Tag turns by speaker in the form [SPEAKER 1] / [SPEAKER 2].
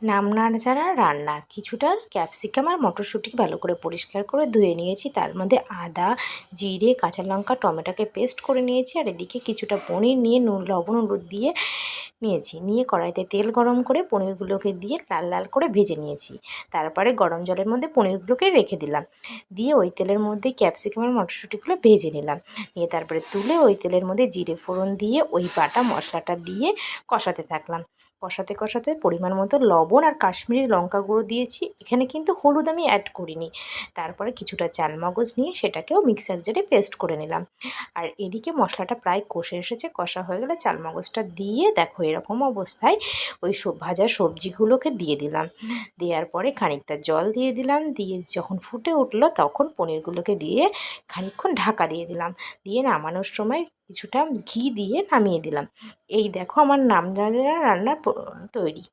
[SPEAKER 1] নাড়াচাড়া রান্না। কিছুটা ক্যাপসিকাম আর মটরশুঁটি ভালো করে পরিষ্কার করে ধুয়ে নিয়েছি, তার মধ্যে আদা, জিরে, কাঁচা লঙ্কা, টমেটোকে পেস্ট করে নিয়েছি। আর এদিকে কিছুটা পনির নিয়ে নুন লবণ হলুদ দিয়ে নিয়েছি। নিয়ে কড়াইতে তেল গরম করে পনিরগুলোকে দিয়ে লাল লাল করে ভেজে নিয়েছি। তারপরে গরম জলের মধ্যে পনিরগুলোকে রেখে দিলাম, দিয়ে ওই তেলের মধ্যে ক্যাপসিকাম আর মটরশুঁটিগুলো ভেজে নিলাম। নিয়ে তারপরে তুলে ওই তেলের মধ্যে জিরে ফোড়ন দিয়ে ওই বাটা মশলাটা দিয়ে কষাতে থাকলাম। কষাতে কষাতে পরিমাণ মতো লবণ আর কাশ্মীরি লঙ্কা গুঁড়ো দিয়েছি, এখানে কিন্তু হলুদ আমি অ্যাড করিনি। তারপরে কিছুটা চালমগজ নিয়ে সেটাকেও মিক্সার জারে পেস্ট করে নিলাম। আর এদিকে মশলাটা প্রায় কষে এসেছে, কষা হয়ে গেলে চালমগজটা দিয়ে দেখো এরকম অবস্থায় ওই ভাজা সবজিগুলোকে দিয়ে দিলাম। দেওয়ার পরে খানিকটা জল দিয়ে দিলাম, দিয়ে যখন ফুটে উঠলো তখন পনিরগুলোকে দিয়ে খানিকক্ষণ ঢাকা দিয়ে দিলাম। দিয়ে নামানোর সময় কিছুটা ঘি দিয়ে নামিয়ে দিলাম। এই দেখো আমার নামজাদা রান্না তৈরি।